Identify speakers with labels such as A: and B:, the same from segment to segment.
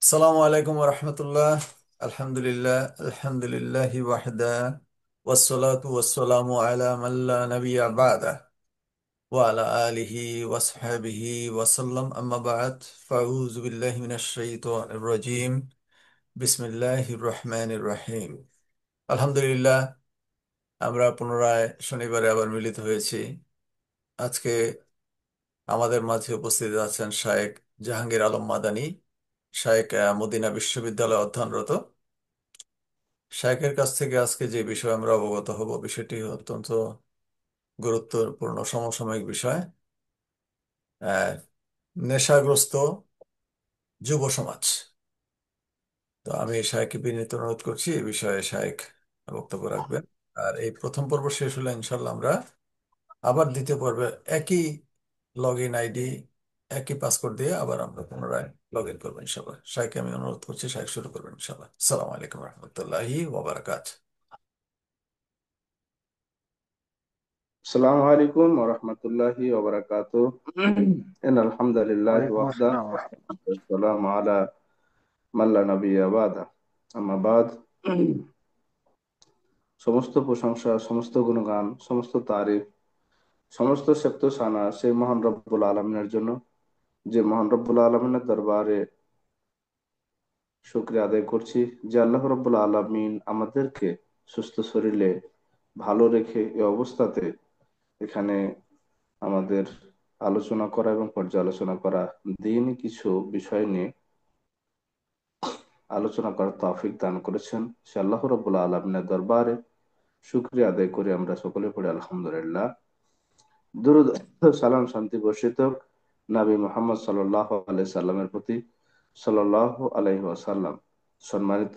A: আসসালামু আলাইকুম রহমতুল্লাহ। আলহামদুলিল্লাহ আলহামদুলিল্লাহ ওয়াহদা ওয়াসসালাতু ওয়াসসালামু আলা মাল্লা নাবিয়্যা বা'দা ওয়া আলা আলিহি ওয়াসহাবিহি ওয়াসাল্লাম আম্মা বা'দ ফাউযু বিল্লাহি মিনাশ শাইতানির রাজীম বিসমিল্লাহির রহমানির রহিম। আলহামদুলিল্লাহ, আমরা পুনরায় শনিবারে আবার মিলিত হয়েছি। আজকে আমাদের মাঝে উপস্থিত আছেন শায়েখ জাহাঙ্গীর আলম মাদানী, শায়েখ মদিনা বিশ্ববিদ্যালয়ে অধ্যয়নরত। শাইখের কাছ থেকে আজকে যে বিষয়ে আমরা অবগত হব, বিষয়টি অত্যন্ত গুরুত্বপূর্ণ সমসাময়িক বিষয়। আহ, নেশাগ্রস্ত যুব সমাজ। তো আমি শাইখকে বিনীত অনুরোধ করছি এই বিষয়ে শাইখ বক্তব্য রাখবেন। আর এই প্রথম পর্ব শেষ হলে ইনশাল্লাহ আমরা আবার দ্বিতীয় পর্বে একই লগ ইন আইডি, একই পাসওয়ার্ড দিয়ে আবার আমরা পুনরায় লগ ইন করবো ইনশাল্লাহ। শাইখকে আমি অনুরোধ করছি, শাইখ শুরু করবেন ইনশাল্লাহ। আসসালামু আলাইকুম রহমতুল্লাহি ওয়াবারাকাত।
B: السلام عليكم ورحمة الله وبركاته. إن الحمد لله
C: ওয়ালাইকুম
B: وحده
C: আসসালাম ওয়া
B: والصلاة والسلام على من لا نبي بعده. أما بعد, সমস্ত প্রশংসা, সমস্ত গুণগান, সমস্ত তারিফ, সমস্ত সেপ্ত সানা সেই মহান রব্বুল আলমিনের জন্য, যে মহান রব্বুল আলমিনের দরবারে শুকরিয়া আদায় করছি যে আল্লাহ রব্বুল আলমিন আমাদেরকে সুস্থ শরীরে ভালো রেখে এই অবস্থাতে এখানে আমাদের আলোচনা করা এবং পর্যালোচনা করা, দিনই কিছু বিষয় নিয়ে আলোচনা করার তৌফিক দান করেছেন। সে আল্লাহ রাব্বুল আলামিনের দরবারে শুকরিয়া আদায় করে আমরা সকলে পড়ি আলহামদুলিল্লাহ। দুরূদ সালাম শান্তি বর্ষিত নবী মুহাম্মদ সাল্লাল্লাহু আলাইহি সাল্লামের প্রতি, সাল্লাল্লাহু আলাইহি ওয়াসাল্লাম। সম্মানিত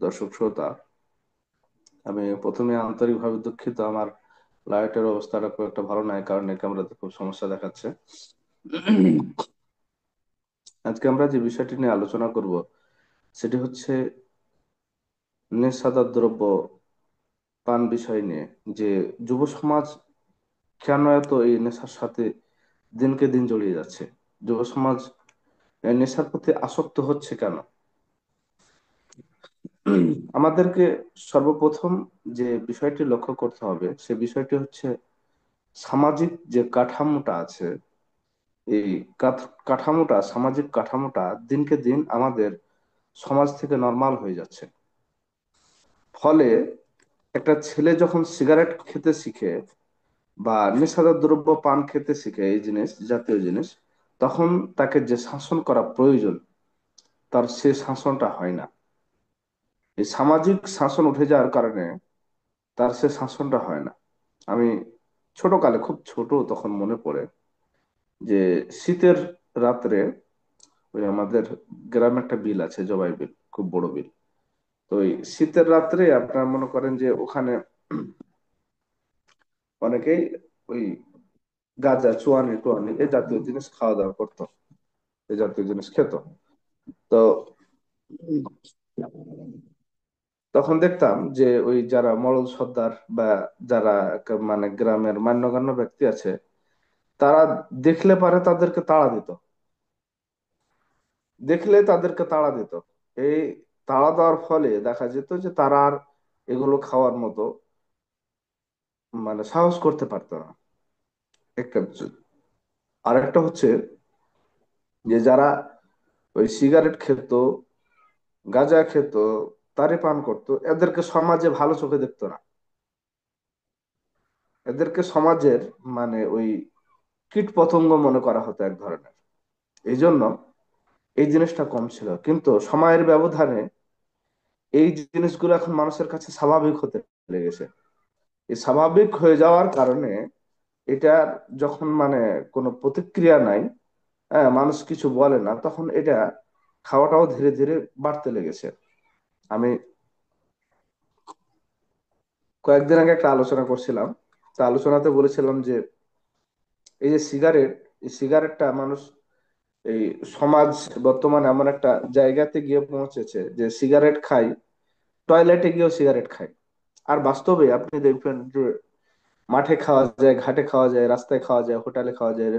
B: দর্শক শ্রোতা, আমি প্রথমে আন্তরিকভাবে দুঃখিত, আমার লাইটের অবস্থাটা খুব একটা ভালো নয়, কারণ এই ক্যামেরাতে খুব সমস্যা দেখাচ্ছে। আজকে আমরা যে বিষয়টি নিয়ে আলোচনা করব সেটি হচ্ছে নেশাদার দ্রব্য পান বিষয় নিয়ে, যে যুব সমাজ কেন এত এই নেশার সাথে দিনকে দিন জড়িয়ে যাচ্ছে, যুব সমাজ এই নেশার প্রতি আসক্ত হচ্ছে কেন। আমাদেরকে সর্বপ্রথম যে বিষয়টি লক্ষ্য করতে হবে সে বিষয়টি হচ্ছে সামাজিক যে কাঠামোটা আছে, এই কাঠামোটা, সামাজিক কাঠামোটা দিনকে দিন আমাদের সমাজ থেকে নরমাল হয়ে যাচ্ছে। ফলে একটা ছেলে যখন সিগারেট খেতে শিখে বা নেশাদার দ্রব্য পান খেতে শিখে, এই জিনিস, জাতীয় জিনিস, তখন তাকে যে শাসন করা প্রয়োজন তার সে শাসনটা হয় না। এই সামাজিক শাসন উঠে যাওয়ার কারণে তার সে শাসনটা হয় না। আমি ছোট কালে, খুব ছোট তখন মনে পড়ে যে শীতের রাত্রে ওই আমাদের গ্রামে একটা বিল আছে, জবাই বিল, খুব বড় বিল। তো ওই শীতের রাত্রে আপনারা মনে করেন যে ওখানে অনেকেই ওই গাঁজা, চুয়ানি টুয়ানি এই জাতীয় জিনিস খাওয়া দাওয়া করতো, এই জাতীয় জিনিস খেত। তো তখন দেখতাম যে ওই যারা মরল সর্দার বা যারা মানে গ্রামের মান্যগণ্য ব্যক্তি আছে, তারা দেখলে পারে তাদেরকে তাড়া দিত, দেখলে তাদেরকে তাড়া দিত। এই তাড়া দেওয়ার ফলে দেখা যেত যে তারা আর এগুলো খাওয়ার মতো মানে সাহস করতে পারতো না, একটা বিষয়। আর একটা হচ্ছে যে যারা ওই সিগারেট খেত, গাঁজা খেত, তারে পান করতো, এদেরকে সমাজে ভালো চোখে দেখতো না। এদেরকে সমাজের মানে ওই কীট পতঙ্গ মনে করা হতো এক ধরনের। এই জন্য এই জিনিসটা কম ছিল, কিন্তু সময়ের ব্যবধানে এই জিনিসগুলো এখন মানুষের কাছে স্বাভাবিক হতে লেগেছে। এই স্বাভাবিক হয়ে যাওয়ার কারণে এটার যখন মানে কোনো প্রতিক্রিয়া নাই, হ্যাঁ, মানুষ কিছু বলে না, তখন এটা খাওয়াটাও ধীরে ধীরে বাড়তে লেগেছে। আমি কয়েকদিন আগে একটা আলোচনা করছিলাম, তা আলোচনাতে বলেছিলাম যে এই যে সিগারেট, এই সিগারেটটা মানুষ, এই সমাজ বর্তমানে এমন একটা জায়গাতে গিয়ে পৌঁছেছে যে সিগারেট খাই, টয়লেটে গিয়েও সিগারেট খাই। আর বাস্তবে আপনি দেখবেন যে মাঠে খাওয়া যায়, ঘাটে খাওয়া যায়, রাস্তায় খাওয়া যায়, হোটেলে খাওয়া যায়,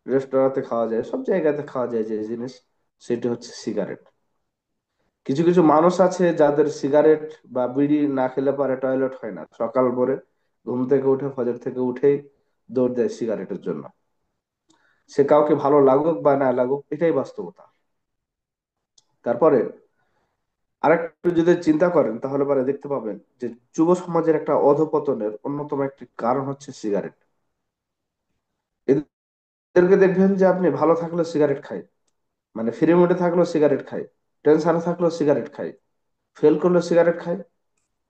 B: রেস্টুরেন্টে খাওয়া যায়, সব জায়গাতে খাওয়া যায় যে জিনিস, সেটি হচ্ছে সিগারেট। কিছু কিছু মানুষ আছে যাদের সিগারেট বা বিড়ি না খেলে পারে টয়লেট হয় না, সকাল ভোরে ঘুম থেকে উঠে, ফজর থেকে উঠেই দৌড় দেয় সিগারেটের জন্য। সে কাউকে ভালো লাগুক বা না লাগুক, এটাই বাস্তবতা। তারপরে আরেকটু যদি চিন্তা করেন তাহলে পরে দেখতে পাবেন যে যুব সমাজের একটা অধপতনের অন্যতম একটি কারণ হচ্ছে সিগারেট। এদেরকে দেখবেন যে আপনি ভালো থাকলেও সিগারেট খায়, মানে ফ্রি মুডে থাকলেও সিগারেট খায়, টেনশনে থাকলেও সিগারেট খায়, ফেল করলেও সিগারেট খায়,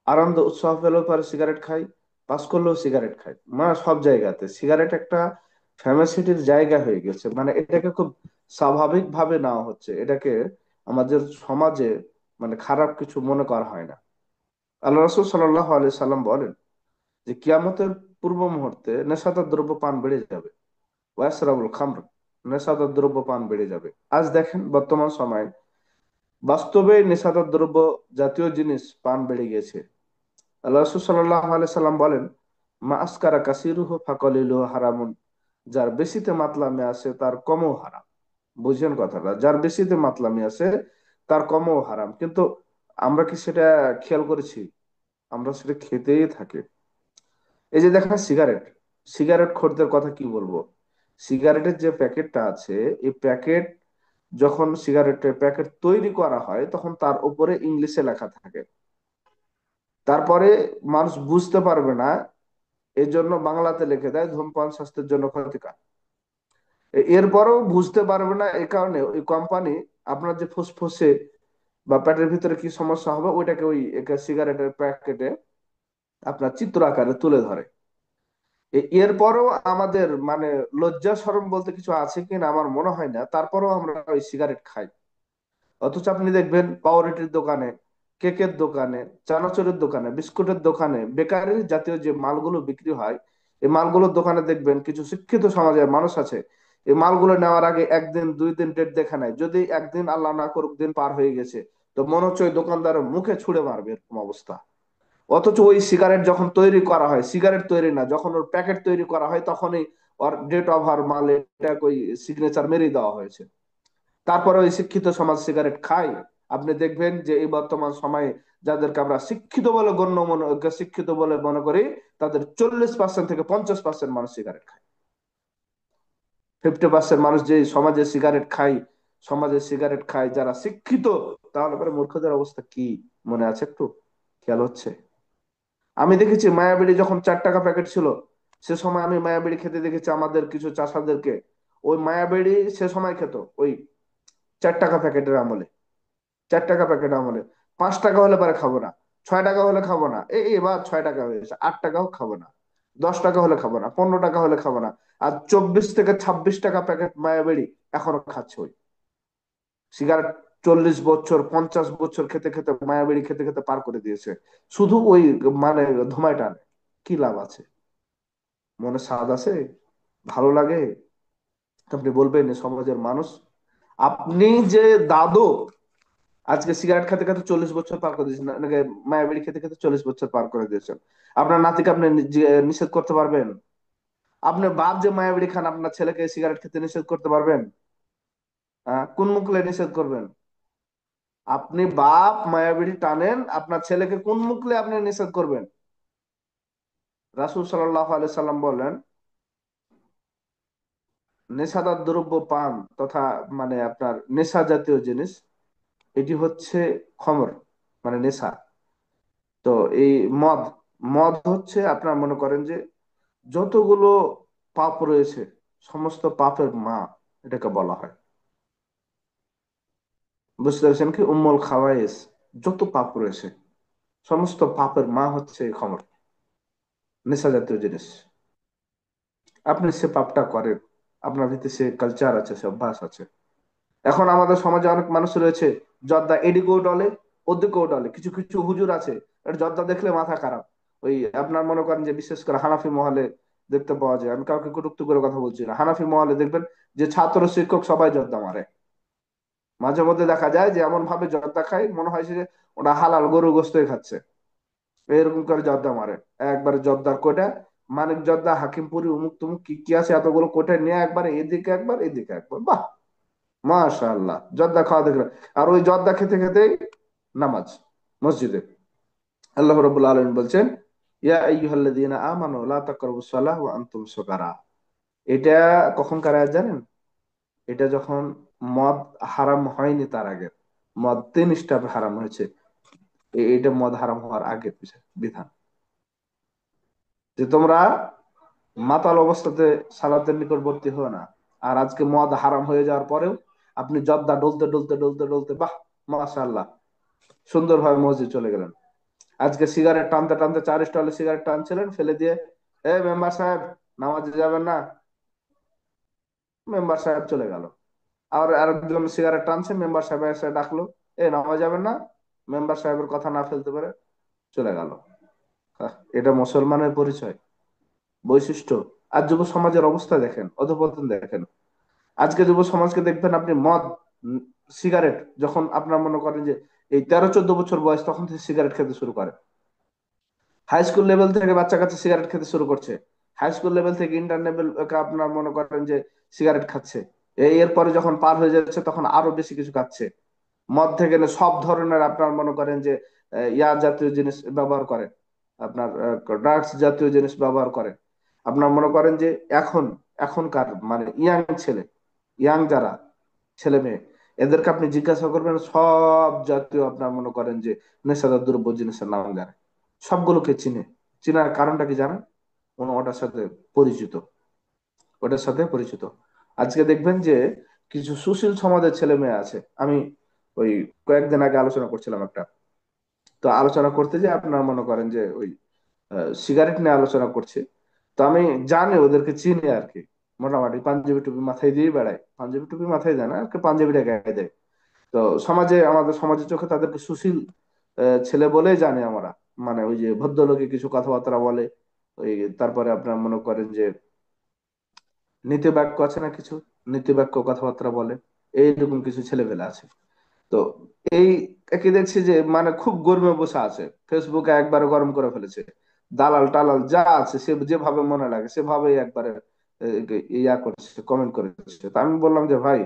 B: আনন্দ উৎসাহ পেলেও পরে সিগারেট খায়, পাস করলেও সিগারেট খায়। মানে সব জায়গাতে সিগারেট একটা ফ্যামাসিটির জায়গা হয়ে গেছে, মানে এটাকে খুব স্বাভাবিক ভাবে নেওয়া হচ্ছে, এটাকে আমাদের সমাজে মানে খারাপ কিছু মনে করা হয় না। আল্লাহ রসুল সাল্লাহ আলি সাল্লাম বলেন যে কিয়ামতের পূর্ব মুহূর্তে নেশাদার দ্রব্য পান বেড়ে যাবে, ওয়াসরাবুল খামর, নেশাদার দ্রব্য পান বেড়ে যাবে। আজ দেখেন বর্তমান সময়ে বাস্তবে নেশাদার দ্রব্য জাতীয় জিনিস পান বেড়ে গেছে। আল্লাহ রাসূল সাল্লাল্লাহু আলাইহি সাল্লাম বলেন, মা আসকারা কাসিরুহু ফাকালিলুহু হারামুন, যার বেশিতে মাতলামি আছে তার কমও হারাম। বুঝছেন কথাটা? যার বেশিতে মাতলামি আছে তার কমও হারাম। কিন্তু আমরা কি সেটা খেয়াল করেছি? আমরা সেটা খেতেই থাকি। এই যে দেখেন সিগারেট, সিগারেট খোরদের কথা কি বলবো। সিগারেটের যে প্যাকেটটা আছে, এই প্যাকেট যখন সিগারেটের প্যাকেট তৈরি করা হয় তখন তার উপরে ইংলিশে লেখা থাকে। তারপরে মানুষ বুঝতে পারবে না, এই জন্য বাংলাতে লিখে দেয় ধূমপান স্বাস্থ্যের জন্য ক্ষতিকর। এরপরেও বুঝতে পারবে না, এই কারণে ওই কোম্পানি আপনার যে ফুসফুসে বা পেটের ভিতরে কি সমস্যা হবে ওইটাকে ওই সিগারেটের প্যাকেটে আপনার চিত্র আকারে তুলে ধরে। এরপরেও আমাদের মানে লজ্জা শরম বলতে কিছু আছে কিনা আমার মনে হয় না, তারপরেও আমরা ওই সিগারেট খাই। অথচ আপনি দেখবেন পাউরুটির দোকানে, কেকের দোকানে, চানাচুরের দোকানে, বিস্কুটের দোকানে, বেকারি জাতীয় যে মালগুলো বিক্রি হয়, এই মালগুলোর দোকানে দেখবেন কিছু শিক্ষিত সমাজের মানুষ আছে, এই মালগুলো নেওয়ার আগে একদিন দুই দিন ডেট দেখা নেয়। যদি একদিন আল্লাহ না করুক দিন পার হয়ে গেছে, তো মনে হচ্ছে ওই দোকানদারের মুখে ছুড়ে মারবে, এরকম অবস্থা। অথচ ওই সিগারেট যখন তৈরি করা হয়, সিগারেট তৈরি না, যখন ওর প্যাকেট তৈরি করা হয় তখনই ওর ডেট অফ আর মাল এটা ওই সিগনেচার মেরে দেওয়া হয়েছে। তারপরে ওই শিক্ষিত সমাজ সিগারেট খায়। আপনি দেখবেন যে এই বর্তমান সময়ে যাদেরকে আমরা শিক্ষিত বলে শিক্ষিত বলে মনে করি, তাদের 40% থেকে 50% মানুষ সিগারেট খায়। 50% মানুষ যে সমাজে সিগারেট খায়, সমাজে সিগারেট খায় যারা শিক্ষিত, তাহলে পরে মূর্খদের অবস্থা কি মনে আছে একটু? খেয়াল হচ্ছে? আমি দেখেছি মায়াবিড়ি যখন 4 টাকা প্যাকেট ছিল, সে সময় আমি মায়াবিড়ি খেতে দেখেছি আমাদের কিছু চাষাদেরকে। ওই মায়াবিড়ি সে সময় খেত ওই 4 টাকা প্যাকেটের আমলে, 4 টাকা প্যাকেট আমলে। 5 টাকা হলে পরে খাবো না, 6 টাকা হলে খাবো না, এবার 6 টাকা হয়েছে, 8 টাকাও খাবো না, 10 টাকা হলে খাবো না, 15 টাকা হলে খাবো না। আর 24 থেকে 26 টাকা প্যাকেট মায়াবেড়ি এখনো খাচ্ছে ওই সিগারেট। 40 বছর 50 বছর খেতে খেতে মায়াবেড়ি খেতে খেতে পার করে দিয়েছে, শুধু ওই মানে ধুমায় টানে। কি লাভ আছে? মনে স্বাদ আছে? ভালো লাগে? আপনি বলবেন এ সমাজের মানুষ। আপনি যে দাদু আজকে সিগারেট খেতে খেতে 40 বছর পার করে দিয়েছেন, নাকি মায়াবিড়ি খেতে খেতে 40 বছর পার করে দিয়েছেন, আপনার নাতিকে আপনি নিষেধ করতে পারবেন? আপনার বাপ যে মায়াবিড়ি খান, আপনার ছেলেকে সিগারেট খেতে নিষেধ করতে পারবেন? কোন মুখলে নিষেধ করবেন? আপনি বাপ মায়াবিড়ি টানেন, আপনার ছেলেকে কোন মুখলে আপনি নিষেধ করবেন? রাসূল সাল্লাল্লাহু আলাইহি সাল্লাম বলেন, নেশাদার দ্রব্য পান তথা মানে আপনার নেশা জাতীয় জিনিস, এটি হচ্ছে খমর, মানে নেশা। তো এই মদ, মদ হচ্ছে আপনার মনে করেন যে যতগুলো পাপ রয়েছে সমস্ত পাপের মা এটাকে বলা হয়। বুঝতে পারছেন কি? উম্মুল খাওয়াইস, যত পাপ রয়েছে সমস্ত পাপের মা হচ্ছে এই খমর, নেশা জাতীয় জিনিস। আপনি সে পাপটা করেন, আপনার ভিতরে সে কালচার আছে, সে অভ্যাস আছে। এখন আমাদের সমাজে অনেক মানুষ রয়েছে, জর্দা এদিকেও ডলে ওদিকেও ডলে। কিছু কিছু হুজুর আছে, এটা জর্দা দেখলে মাথা খারাপ। ওই আপনার মনে করেন যে বিশেষ করে হানাফি মহলে দেখতে পাওয়া যায়, আমি কাউকে কটূক্তি করে কথা বলছি না, হানাফি মহলে দেখবেন যে ছাত্র শিক্ষক সবাই জর্দা মারে। মাঝে মধ্যে দেখা যায় যে এমন ভাবে জর্দা খায় মনে হয় যে ওরা হালাল গরু গোস্তই খাচ্ছে, এরকম করে জর্দা মারে। একবারে জর্দার কোটা, মানিক জর্দা, হাকিমপুরি, উমুক তুমুক কি কি আছে এতগুলো কোটে নিয়ে একবার এদিকে একবার এদিকে একবার, বাহ! মাশাআল্লাহ, জর্দা খাওয়া দেখলে। আর ওই জর্দা খেতে খেতেই নামাজ মসজিদে। আল্লাহ রাব্বুল আলামিন বলছেন, ইয়া আইয়ুহাল্লাযীনা আমানু লা তাকরাবুস সালাহ ওয়া আনতুম সুকারা। এটা কখনকার আয়াত জানেন? এটা যখন মদ হারাম হয়নি তার আগে, মদ 3 স্টেপ হারাম হয়েছে। এটা মদ হারাম হওয়ার আগের বিধান, যে তোমরা মাতাল অবস্থাতে সালাতের নিকটবর্তী হও না। আর আজকে মদ হারাম হয়ে যাওয়ার পরেও আপনি জর্দা ডলতে ডলতে ডলতে ডলতে, বাহ মাশাআল্লাহ, সুন্দরভাবে মসজিদ চলে গেলেন। আজকে সিগারেট টানতে টানতে 4 স্টলে সিগারেট টানছিলেন, ফেলে দিয়ে, এ মেম্বার সাহেব নামাজে যাবেন না? মেম্বার সাহেব চলে গেল। আর আরেকজন সিগারেট টানছে, মেম্বার সাহেব এসে ডাকলো, এ নামাজ যাবেন না? মেম্বার সাহেবের কথা না ফেলতে পারে চলে গেল। এটা মুসলমানের পরিচয়, বৈশিষ্ট্য? আর যুব সমাজের অবস্থা দেখেন, অধঃপতন দেখেন। আজকে যুব সমাজকে দেখবেন আপনি, মদ, উম, সিগারেট, যখন আপনার মনে করেন যে এই 13-14 বছর বয়স, তখন থেকে সিগারেট খেতে শুরু করে। হাই স্কুল লেভেল থেকে বাচ্চা কাচ্চা সিগারেট খেতে শুরু করছে। হাই স্কুল লেভেল থেকে ইন্টার লেভেল আপনার মনে করেন যে সিগারেট খাচ্ছে। এরপরে যখন পার হয়ে যাচ্ছে তখন আরো বেশি কিছু খাচ্ছে। মদ থেকে সব ধরনের আপনার মনে করেন যে ইয়া জাতীয় জিনিস ব্যবহার করে, আপনার ড্রাগস জাতীয় জিনিস ব্যবহার করে। আপনার মনে করেন যে এখন, এখনকার মানে ইয়াং ছেলে, ইয়াং যারা ছেলে মেয়ে, এদেরকে আপনি জিজ্ঞাসা করবেন, সব জাতীয় আপনার মনে করেন যে নেশাদার দ্রব্য জিনিসের নাম জানে, সবগুলোকে চিনে। চিনার কারণটা কি জানেন? ওটার সাথে পরিচিত, ওটার সাথে পরিচিত। আজকে দেখবেন যে কিছু সুশীল সমাজের ছেলে মেয়ে আছে। আমি ওই কয়েকদিন আগে আলোচনা করছিলাম একটা, তো আলোচনা করতে যে আপনার মনে করেন যে ওই সিগারেট নিয়ে আলোচনা করছে। তো আমি জানি, ওদেরকে চিনি আর কি। মোটামুটি পাঞ্জাবি টুপি মাথায় দিয়ে বেড়ায়, পাঞ্জাবি টুপি মাথায় দেয় না আর কি, পাঞ্জাবিটা গায়ে দেয়। তো সমাজে, আমাদের সমাজের চোখে তাদেরকে সুশীল ছেলে বলেই জানে আমরা। মানে ওই যে ভদ্রলোকে কিছু কথাবার্তা বলে, ওই তারপরে আপনার মনে করেন যে নীতি বাক্য আছে না কিছু, নীতি বাক্য কথাবার্তা বলে, এইরকম কিছু ছেলেপেলে আছে। তো এই একে দেখছি যে মানে খুব গরমে বসে আছে, ফেসবুকে একবারে গরম করে ফেলেছে। দালাল টালাল যা আছে সে যেভাবে মনে লাগে সেভাবেই একবারে ইয়া করছে, কমেন্ট করেছে। তা আমি বললাম যে ভাই,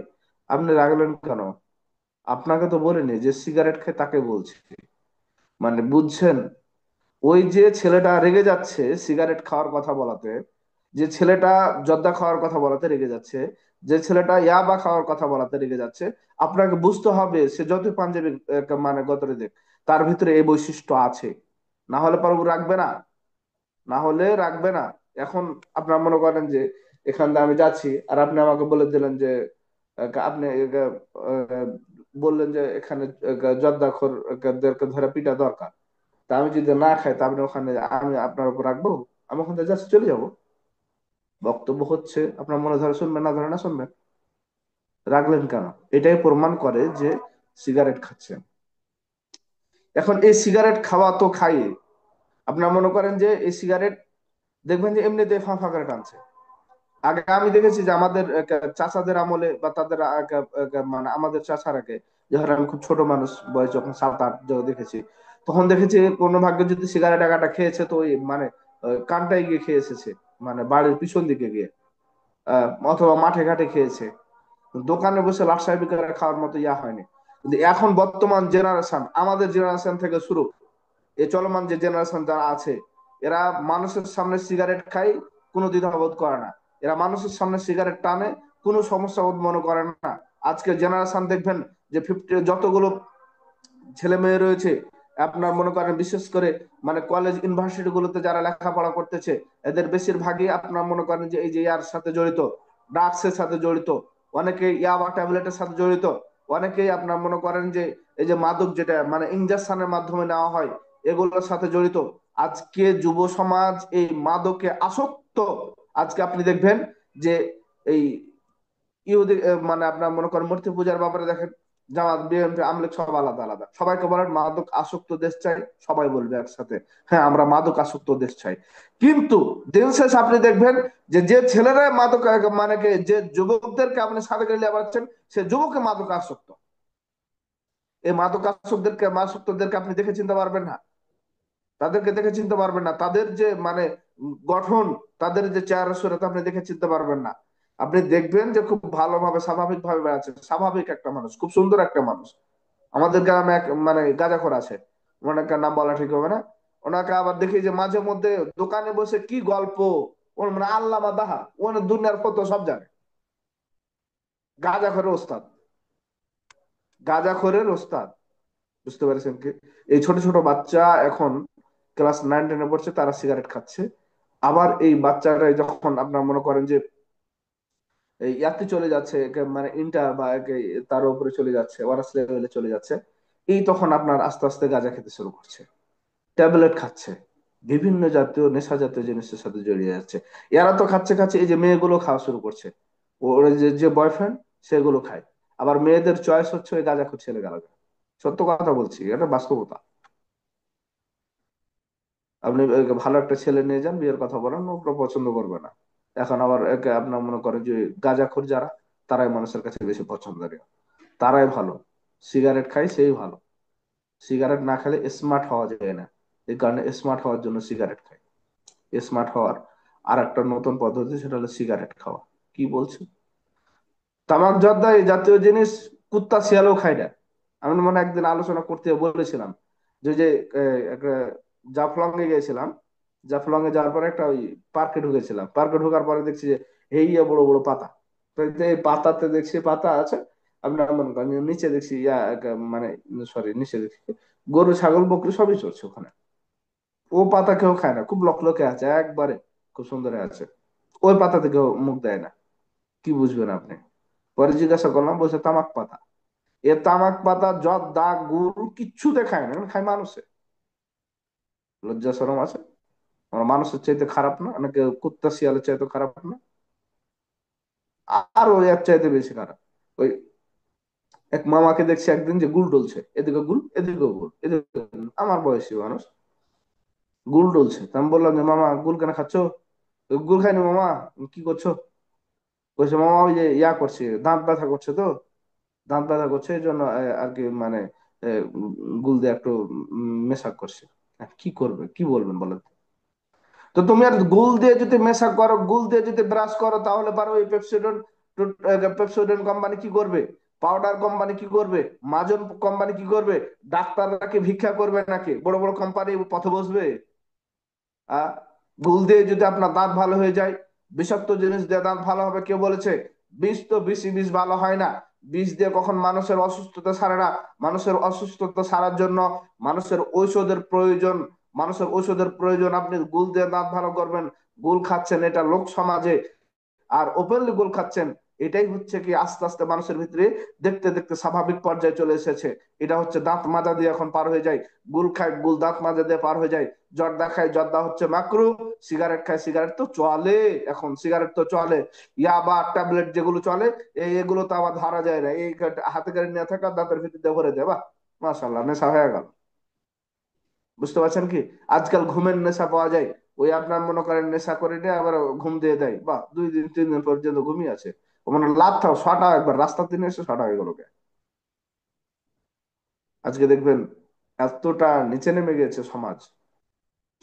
B: আপনি রাগলেন কেন? আপনাকে তো বলিনি যে সিগারেট খেয়ে তাকে বলছি, মানে বুঝছেন? ওই যে ছেলেটা রেগে যাচ্ছে সিগারেট খাওয়ার কথা বলাতে, যে ছেলেটা জর্দা খাওয়ার কথা বলাতে রেগে যাচ্ছে, যে ছেলেটা ইয়াবা খাওয়ার কথা বলাতে রেগে যাচ্ছে, আপনাকে বুঝতে হবে সে যত পাঞ্জাবি মানে গতরে দেখ, তার ভিতরে এই বৈশিষ্ট্য আছে। না হলে পারবো রাখবে না, না হলে রাখবে না। এখন আপনার মনে করেন যে এখান দিয়ে আমি যাচ্ছি, আর আপনি আমাকে বলে দিলেন যে আপনি আহ, বললেন যে এখানে জর্দাখোরদেরকে ধরে পিটা দরকার। তা আমি যদি না খাই, তা আপনি ওখানে, আমি আপনার উপর রাখবো? আমি ওখান থেকে জাস্ট চলে যাবো। বক্তব্য হচ্ছে, আপনার মনে ধরে শুনবেন, না ধরে না শুনবেন, রাখলেন কেন? এটাই প্রমাণ করে যে সিগারেট খাচ্ছেন। এখন এই সিগারেট খাওয়া তো খাই, আপনার মনে করেন যে এই সিগারেট দেখবেন যে এমনিতে ফাঁকা করে টানছে। আগে আমি দেখেছি যে আমাদের চাচাদের আমলে বা তাদের মানে আমাদের চাচার আগে, যখন আমি খুব ছোট মানুষ, বয়স যখন 7-8 যখন দেখেছি, তখন দেখেছি কোনো ভাগ্যে যদি সিগারেট আগাটা খেয়েছে তো ওই মানে কানটাই গিয়ে খেয়ে এসেছে, মানে বাড়ির পিছন দিকে গিয়ে, অথবা মাঠে ঘাটে খেয়েছে। দোকানে বসে লাট সাহেবি করে খাওয়ার মতো ইয়া হয়নি। কিন্তু এখন বর্তমান জেনারেশন, আমাদের জেনারেশন থেকে শুরু, এই চলমান যে জেনারেশন যারা আছে, এরা মানুষের সামনে সিগারেট খায়, কোনো দ্বিধাবোধ করে না। এরা মানুষের সামনে সিগারেট টানে, কোনো সমস্যা বোধ মনে করে না। আজকে জেনারেশন দেখবেন যে 50 যতগুলো ছেলে মেয়ে রয়েছে, আপনার মনে করেন বিশেষ করে মানে কলেজ ইউনিভার্সিটি গুলোতে যারা লেখাপড়া করতেছে, এদের বেশিরভাগই আপনার মনে করেন যে এই যে ইয়ার সাথে জড়িত, ড্রাগসের সাথে জড়িত, অনেকে ইয়াবা ট্যাবলেটের সাথে জড়িত, অনেকেই আপনার মনে করেন যে এই যে মাদক যেটা মানে ইনজেকশনের মাধ্যমে নেওয়া হয়, এগুলোর সাথে জড়িত। আজকে যুব সমাজ এই মাদকে আসক্ত। আজকে আপনি দেখবেন যে এই ইহুদি মানে আপনার মনে করেন মূর্তি পূজার ব্যাপারে দেখেন, জামাত বিএনপি আমলিক সব আলাদা আলাদা, সবাইকে বলেন মাদক আসক্ত দেশ চাই, সবাই বলবে একসাথে হ্যাঁ আমরা মাদক আসক্ত দেশ চাই। কিন্তু দিন শেষ আপনি দেখবেন যে যে ছেলেরা মাদক মানে যে যুবকদেরকে আপনি সাথে করে নিয়ে পাচ্ছেন, সে যুবকে মাদক আসক্ত। এই মাদক আসক্তদেরকে আপনি দেখে চিনতে পারবেন না, তাদেরকে দেখে চিনতে পারবেন না, তাদের যে মানে গঠন, তাদের যে চেহারা সুরত আপনি দেখে চিনতে পারবেন না। আপনি দেখবেন যে খুব ভালোভাবে স্বাভাবিক ভাবে বেড়াচ্ছে, স্বাভাবিক একটা মানুষ, খুব সুন্দর একটা মানুষ। আমাদের গ্রামে এক মানে গাঁজাখোর আছে, ওনাকে নাম বলা ঠিক হবে না। ওনাকে আবার দেখি যে মাঝে মধ্যে দোকানে বসে কি গল্প, ওর মানে আল্লামা দাহা, ও দুনিয়ার কত সব জানে। গাঁজাখোরের ওস্তাদ, গাঁজাখোরের ওস্তাদ। বুঝতে পারছেন কি? এই ছোট ছোট বাচ্চা এখন ক্লাস 9 10-এ পড়ছে, তারা সিগারেট খাচ্ছে। আবার এই বাচ্চারা যখন আপনার মনে করেন যে এই ইয়াতে চলে যাচ্ছে, মানে ইন্টার বা তার উপরে চলে যাচ্ছে, ওয়ারাস লেভেলে চলে যাচ্ছে, এই তখন আপনার আস্তে আস্তে গাঁজা খেতে শুরু করছে, ট্যাবলেট খাচ্ছে, বিভিন্ন জাতীয় নেশা জাতীয় জিনিসের সাথে জড়িয়ে যাচ্ছে। এরা তো খাচ্ছে খাচ্ছে, এই যে মেয়েগুলো খাওয়া শুরু করছে, ওর যে যে বয়ফ্রেন্ড সেগুলো খায়। আবার মেয়েদের চয়েস হচ্ছে ওই গাঁজাখোর ছেলে গালা। সত্য কথা বলছি, এটা বাস্তবতা। আপনি একে ভালো একটা ছেলে নিয়ে যান, বিয়ের কথা বলেন, ওকে পছন্দ করবে না। এখন আবার একে আপনার মনে করেন যে গাঁজাখোর যারা, তারাই মানুষের কাছে বেশি পছন্দনীয়, তারাই ভালো। সিগারেট খাই সেই ভালো। সিগারেট না খেলে স্মার্ট হওয়া যায় না, এই কারণে স্মার্ট হওয়ার জন্য সিগারেট খাই। স্মার্ট হওয়ার আর একটা নতুন পদ্ধতি, সেটা হলো সিগারেট খাওয়া। কি বলছো? তামাক জর্দা এই জাতীয় জিনিস কুত্তা শিয়ালও খায় না। আমি মনে হয় একদিন আলোচনা করতে বলেছিলাম যে যে একটা জাফলং এ গিয়েছিলাম। জাফলং এ যাওয়ার পরে একটা ওই পার্কে ঢুকেছিলাম, পার্কে ঢোকার পরে দেখছি যে এই বড় বড় পাতা। তো এই পাতাতে দেখছি পাতা আছে, আপনার মনে করেন যে নিচে দেখছি মানে সরি, নিচে দেখছি গরু ছাগল বকরি সবই চলছে ওখানে। ও পাতা কেউ খায় না, খুব লকলকে আছে একবারে, খুব সুন্দর আছে। ওই পাতাতে কেউ মুখ দেয় না। কি বুঝবেন আপনি? পরে জিজ্ঞাসা করলাম, বলছে তামাক পাতা। এ তামাক পাতা জর্দা গুড় কিচ্ছুতে খায় না, খায় মানুষে। লজ্জা শরম আছে? আমরা মানুষের চাইতে খারাপ না? নাকি কুত্তা শিয়ালের চাইতে খারাপ না? আর ওই এর চাইতে বেশি খারাপ। ওই এক মামাকে দেখছি একদিন যে গুল ডলছে, এদিকে গুল এদিকে গুল, এদিকে গুল। আমার বয়সী মানুষ গুল ডলছে, তা আমি বললাম যে মামা গুল কেন খাচ্ছ? গুল খাইনি মামা। কি করছো? বলছে মামা ওই যে ইয়া করছে, দাঁত ব্যথা করছে তো, দাঁত ব্যথা করছে এই জন্য আর কি মানে গুল দিয়ে একটু মেশাক করছে। কি করবে, কি বলবেন বলেন তো? তো তুমি আর গুল দিয়ে যদি মেশাক করো, গুল দিয়ে যদি ব্রাশ করো, তাহলে পারো ওই পেপসোডেন, পেপসোডেন কোম্পানি কি করবে? পাউডার কোম্পানি কি করবে? মাজন কোম্পানি কি করবে? ডাক্তাররা কি ভিক্ষা করবে নাকি? বড় বড় কোম্পানি পথে বসবে? আহ ভুল দিয়ে যদি আপনার দাঁত ভালো হয়ে যায়, বিষাক্ত জিনিস দিয়ে দাঁত ভালো হবে কে বলেছে? বিষ তো বেশি, বিষ ভালো হয় না। বিষ দিয়ে কখন মানুষের অসুস্থতা সারে না। মানুষের অসুস্থতা সারার জন্য মানুষের ঔষধের প্রয়োজন। মানুষের ঔষধের প্রয়োজন, আপনি গুল দিয়ে দাঁত ভালো করবেন, গুল খাচ্ছেন, এটা লোক সমাজে আর ওপেনলি গোল খাচ্ছেন। এটাই হচ্ছে কি আস্তে আস্তে মানুষের ভিতরে দেখতে দেখতে স্বাভাবিক পর্যায়ে চলে এসেছে। এটা হচ্ছে দাঁত মাজা দিয়ে এখন পার হয়ে যায়। গুল খায় গুল দাঁত মাজা দিয়ে পার হয়ে যায়। জর্দা খায় জর্দা হচ্ছে মাকরু। সিগারেট খায় সিগারেট তো চলে, এখন সিগারেট তো চলে। ইয়াবা ট্যাবলেট যেগুলো চলে, এগুলো তো আবার ধরা যায় না, এই হাতে করে নিয়ে থাকা দাঁতের ভিতরে দিয়ে ভরে দেবা। মাশাল্লাহ, নেশা হয়ে গেল। বুঝতে পারছেন কি? আজকাল ঘুমের নেশা পাওয়া যায়। ওই আপনার মনে করেন নেশা করে নিয়ে আবার ঘুম দিয়ে দেয়, বা 2 দিন 3 দিন পর্যন্ত ঘুমিয়ে আছে। ও মানে লাভ থাও শটা একবার রাস্তার দিনে এসে শটা হয়ে গেল গে। আজকে দেখবেন এতটা নিচে নেমে গেছে সমাজ,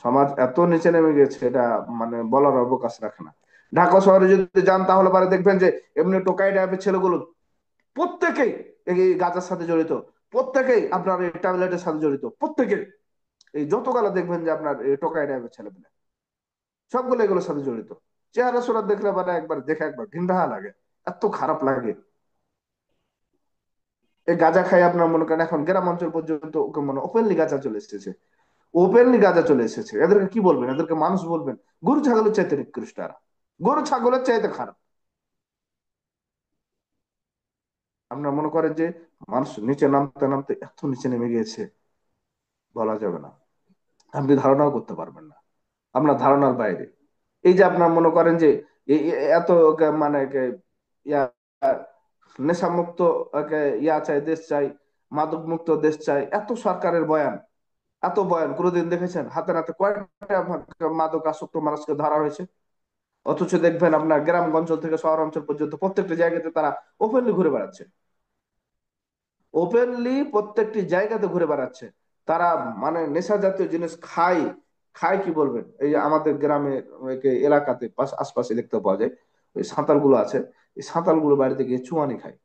B: সমাজ এত নিচে নেমে গেছে, এটা মানে বলার অবকাশ রাখে না। ঢাকা শহরে যদি যান তাহলে পরে দেখবেন যে এমনি টোকাই টাইপের ছেলেগুলো প্রত্যেকেই এই গাঁজার সাথে জড়িত, প্রত্যেকেই আপনার এই ট্যাবলেটের সাথে জড়িত, প্রত্যেকেই। এই যত গেলা দেখবেন যে আপনার এই টোকাই টাইপের ছেলে, সবগুলো এগুলোর সাথে জড়িত। চেহারা সুরা দেখলে মানে একবার দেখে একবার ঘৃণা লাগে, এত খারাপ লাগে। এই গাঁজা খাই আপনার মনে করেন এখন গ্রাম অঞ্চল পর্যন্ত ওকে মনে ওপেনলি গাঁজা চলে এসেছে, ওপেনলি গাঁজা চলে এসেছে। এদেরকে কি বলবেন? এদেরকে মানুষ বলবেন? গরু ছাগলের চাইতে নিকৃষ্ট এরা, গরু ছাগলের চাইতে খারাপ। আপনার মনে করেন যে মানুষ নিচে নামতে নামতে এত নিচে নেমে গিয়েছে, বলা যাবে না, আপনি ধারণাও করতে পারবেন না, আপনার ধারণার বাইরে। এই যে আপনার মনে করেন যে এত মানে ইয়া নেশামুক্ত ইয়া চাই, দেশ চাই, মাদক মুক্ত দেশ চাই, এত সরকারের বয়ান, এত বয়ান কোনোদিন দেখেছেন হাতে নাতে কয়টা মাদক আসক্ত মানুষকে ধরা হয়েছে? অথচ দেখবেন আপনার গ্রাম অঞ্চল থেকে শহর অঞ্চল পর্যন্ত প্রত্যেকটা জায়গাতে তারা ওপেনলি ঘুরে বেড়াচ্ছে, ওপেনলি প্রত্যেকটি জায়গাতে ঘুরে বেড়াচ্ছে। তারা মানে নেশা জাতীয় জিনিস খায়। খায় কি বলবেন, এই যে আমাদের গ্রামে এলাকাতে আশপাশে দেখতে পাওয়া যায়, ওই সাঁতালগুলো আছে, এই সাঁতালগুলো বাড়িতে গিয়ে চুয়ানি খায়।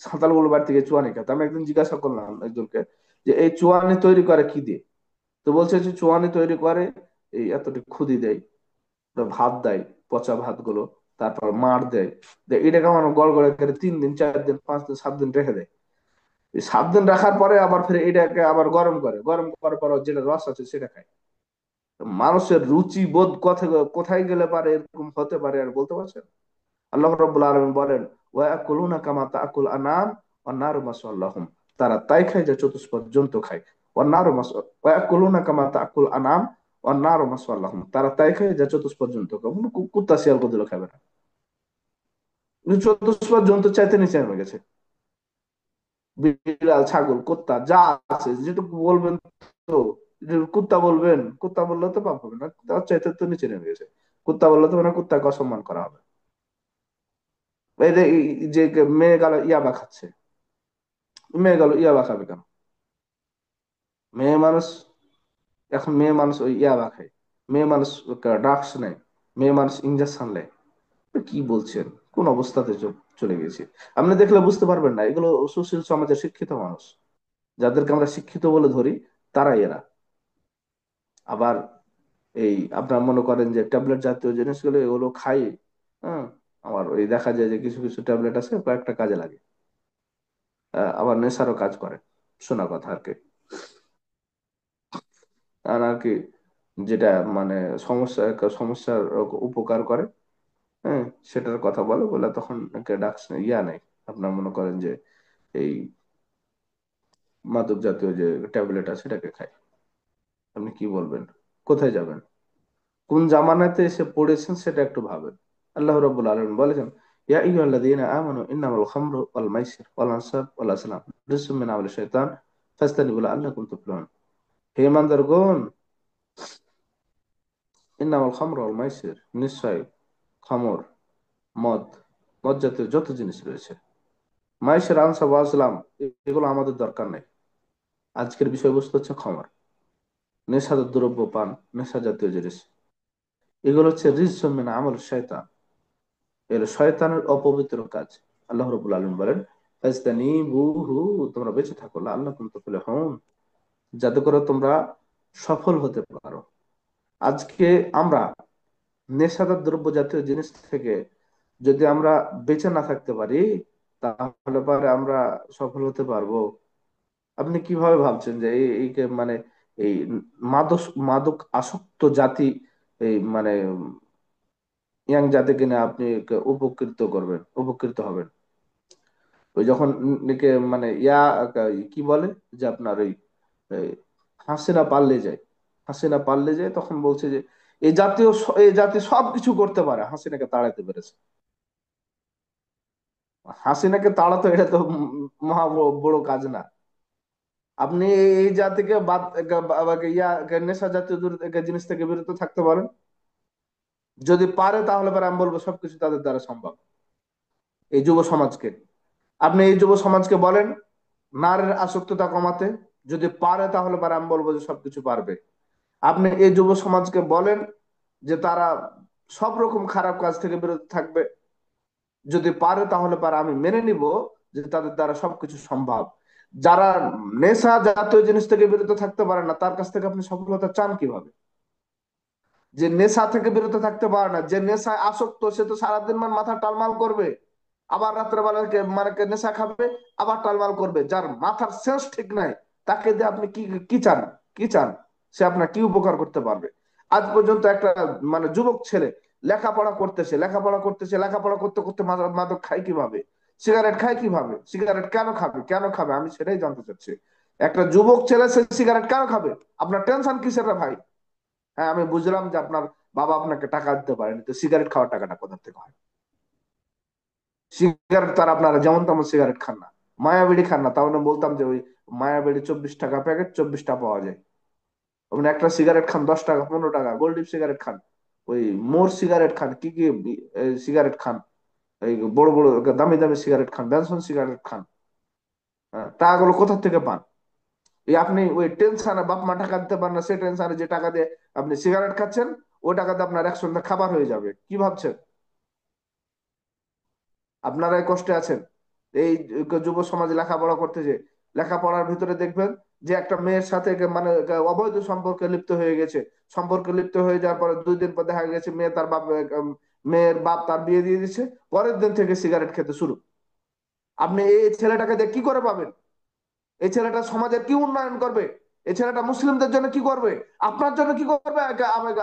B: সাঁতালগুলো বাড়িতে গিয়ে চুয়ানি খায়। তো আমি একদিন জিজ্ঞাসা করলাম একজনকে যে এই চুয়ানি তৈরি করে কি দিয়ে? তো বলছে যে চুয়ানি তৈরি করে এই এতটুকু খুদি দেয়, তো ভাত দেয়, পচা ভাত গুলো, তারপর মাড় দেয়, এটাকে আমার গড় গড়ে করে 3 দিন 4 দিন 5 দিন 7 দিন রেখে দেয়। এই 7 দিন রাখার পরে আবার ফিরে এটাকে আবার গরম করে, গরম করার পর যেটা রস আছে সেটা খায়। তো মানুষের রুচি বোধ কোথায় কোথায় গেলে পারে এরকম হতে পারে আর বলতে পারছেন? আল্লাহ রাব্বুল আলামিন বলেন ওয়াকুলুনা কামা তাকুল আনাম ওয়ান নারু মাসাল্লাহুম, তারা তাই খায় যে চতুষ্পদ জন্তু খায়। ওয়ান নারু মাস ওয়াকুলুনা কামা তাকুল আনাম ওয়ান নারু মাসাল্লাহুম, তারা তাই খায় যে চতুষ্পদ জন্তু খায়। কুত্তা শিয়াল গুলো খাবে না, কিন্তু চতুষ্পদ জন্তু চাইতে নিচে নেমে গেছে। বিড়াল ছাগল কুত্তা যা আছে যেটুকু বলবেন, তো কুত্তা বলবেন, কুত্তা বললে তো পাপ হবে না, তার চাইতে তো নিচে নেমে গেছে। কুত্তা বললে তো মানে কুত্তাকে অসম্মান করা হবে। এই যে মেয়ে গেল ইয়াবা খাচ্ছে, মেয়ে গেল ইয়াবা খাবে কেন? মেয়ে মানুষ, এখন মেয়ে মানুষ ওই ইয়াবা খায়, মেয়ে মানুষ ড্রাগস নেয়, মেয়ে মানুষ ইঞ্জেকশন নেয়। কি বলছেন, কোন অবস্থাতে চলে গেছে? আপনি দেখলে বুঝতে পারবেন না, এগুলো সুশীল সমাজের শিক্ষিত মানুষ, যাদেরকে আমরা শিক্ষিত বলে ধরি, তারাই এরা। আবার এই আপনার মনে করেন যে ট্যাবলেট জাতীয় জিনিসগুলো এগুলো খাই, হ্যাঁ, আমার ওই দেখা যায় যে কিছু কিছু ট্যাবলেট আছে কয়েকটা কাজে লাগে, আবার নেশারও কাজ করে, শোনা কথা আর কি। আর আর কি, যেটা মানে সমস্যা, একটা সমস্যার উপকার করে, হ্যাঁ, সেটার কথা বলে বলে তখন একটা ডাক্স ইয়া নেই, আপনার মনে করেন যে এই মাদক জাতীয় যে ট্যাবলেট আছে সেটাকে খায়। আপনি কি বলবেন? কোথায় যাবেন? কোন জামানাতে এসে পড়েছেন সেটা একটু ভাবেন। আল্লাহ রাব্বুল আলামিন বলেছেন ইয়া আইয়ুহাল্লাযীনা আমানু ইন্নামাল খামরু ওয়াল মাইসির ওয়াল আনসাব ওয়াল আসলাম রিজসুম মিন আমালি শাইতান ফাজতানিবু লাআল্লাকুম তুফলিহুন। হে ইমানদারগণ, ইন্নামাল খামরু ওয়াল মাইসির, নিশ্চয় খামর, মদ, মদ জাতীয় যত জিনিস রয়েছে, মাইসির আনসাব ওয়াল আসলাম, এগুলো আমাদের দরকার নেই। আজকের বিষয়বস্তু হচ্ছে খামর, নেশা দ্রব্য পান, নেশা জাতীয় জিনিস, এগুলো হচ্ছে রিজসুম মিন আমালি শাইতান, এর শয়তানের অপবিত্র কাজ। আল্লাহ রাব্বুল আলামিন বলেন ফাজতানিবুহু, তোমরা বেঁচে থাকো, লাআল্লাকুম তুফলিহুন, যাতে করে তোমরা সফল হতে পারো। আজকে আমরা নেশাদার দ্রব্য জাতীয় জিনিস থেকে যদি আমরা বেঁচে না থাকতে পারি, তাহলে পরে আমরা সফল হতে পারবো? আপনি কিভাবে ভাবছেন যে মানে এই মাদক মাদক আসক্ত জাতি, এই মানে ইয়াং জাতিকে নিয়ে আপনি উপকৃত করবেন, উপকৃত হবেন? ওই যখন মানে কি বলে যে আপনার ওই এই হাসিনা পাল্লে যায়, হাসিনা পাল্লে যায়, তখন বলছে যে এই জাতি সবকিছু করতে পারে, হাসিনাকে তাড়াতে পেরেছে। হাসিনাকে তাড়াতো এটা তো মহা বড় কাজ না। আপনি এই জাতিকে বাদ নেশা জাতীয় জিনিস থেকে বিরত থাকতে পারেন, যদি পারে তাহলে পরে আমি বলবো সবকিছু তাদের দ্বারা সম্ভব। এই যুব সমাজকে, আপনি এই যুব সমাজকে বলেন নারীর আসক্ততা কমাতে, যদি পারে তাহলে পারে আমি বলবো যে সবকিছু পারবে। আপনি এই যুব সমাজকে বলেন যে তারা সব রকম খারাপ কাজ থেকে বিরত থাকবে, যদি পারে তাহলে পারে আমি মেনে নিব যে তাদের দ্বারা সবকিছু সম্ভব। যারা নেশা জাতীয় জিনিস থেকে বিরত থাকতে পারে না, তার কাছ থেকে আপনি সফলতা চান কিভাবে? যে নেশা থেকে বিরত থাকতে পারে না, যে নেশায় আসক্ত, সে তো সারাদিন মাথা টালমাল করবে, আবার রাত্রেবেলা মানে নেশা খাবে, আবার টালমাল করবে। যার মাথার সেন্স ঠিক নাই, তাকে দিয়ে আপনি কি কি চান? কি চান? সে আপনার কি উপকার করতে পারবে? আজ পর্যন্ত একটা মানে যুবক ছেলে লেখাপড়া করতেছে, লেখাপড়া করতে করতে মাদক খায় কিভাবে, সিগারেট খায় কিভাবে, সিগারেট কেন খাবে, কেন খাবে, আমি সেটাই জানতে চাচ্ছি। একটা যুবক ছেলে সে সিগারেট কেন খাবে? আপনার টেনশন কিসের রে ভাই? হ্যাঁ, আমি বুঝলাম যে আপনার বাবা আপনাকে টাকা দিতে পারেনি, তো সিগারেট খাওয়ার টাকাটা কোথা থেকে হয়? সিগারেট তার আপনারা যেমন তেমন সিগারেট খান না, মায়াবেড়ি খান না, তাহলে বলতাম যে ওই মায়াবেড়ি 24 টাকা প্যাকেট, 24টা পাওয়া যায়। আপনি একটা সিগারেট খান 10 টাকা 15 টাকা, গোল্ডিপ সিগারেট খান, ওই মোর সিগারেট খান, কি কি সিগারেট খান, এই বড় বড় দামি দামি সিগারেট খান, বেনসন সিগারেট খান, টাকাগুলো কোথা থেকে পান? এই আপনি ওই টেনশনে বাপ মা টাকা দিতে পারেন না, সেই টেনশনে যে টাকা দিয়ে আপনি সিগারেট খাচ্ছেন, ওই টাকাতে আপনার এক সন্ধ্যা খাবার হয়ে যাবে, কি ভাবছেন? আপনারাই কষ্টে আছেন। এই যুব সমাজে লেখাপড়া করতে, যে লেখাপড়ার ভিতরে দেখবেন যে একটা মেয়ের সাথে মানে অবৈধ সম্পর্কে লিপ্ত হয়ে গেছে। সম্পর্কে লিপ্ত হয়ে যাওয়ার পরে 2 দিন পর দেখা গেছে মেয়ের বাপ তার বিয়ে দিয়ে দিচ্ছে, পরের দিন থেকে সিগারেট খেতে শুরু। আপনি এই ছেলেটাকে দিয়ে কি করে পাবেন? এই ছেলেটা সমাজের কি উন্নয়ন করবে? এই ছেলেটা মুসলিমদের জন্য কি করবে? আপনার জন্য কি করবে?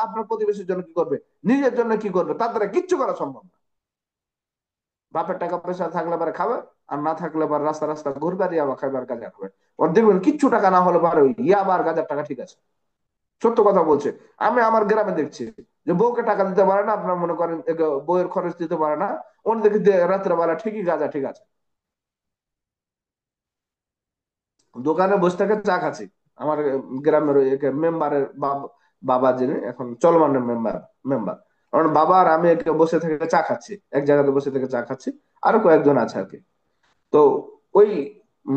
B: আপনার প্রতিবেশীর জন্য কি করবে? নিজের জন্য কি করবে? তার দ্বারা কিচ্ছু করা সম্ভব না। বাপের টাকা পয়সা থাকলে পরে খাবে, আর না থাকলে পরে রাস্তা রাস্তা ঘুরবে আর ইয়াবা খাবে আর গাঁজা খাবে। ওর দেখবেন কিচ্ছু টাকা না হলে পরে ওই ইয়াবা আর গাঁজার টাকা ঠিক আছে। সত্য কথা বলছে। আমি আমার গ্রামে দেখছি যে বউকে টাকা দিতে পারে না, আপনার মনে করেন বউয়ের খরচ দিতে পারে না, অন্যদিকে রাত্রে বেলা ঠিকই গাঁজা ঠিক আছে। দোকানে বসে থেকে চা খাচ্ছি। আমার গ্রামের ওই মেম্বারের বাবা, যিনি এখন চলমান মেম্বার মেম্বার আমার বাবা, আর আমি বসে থেকে চা খাচ্ছি, এক জায়গাতে বসে থেকে চা খাচ্ছি। আরো কয়েকজন আছে আর কি। তো ওই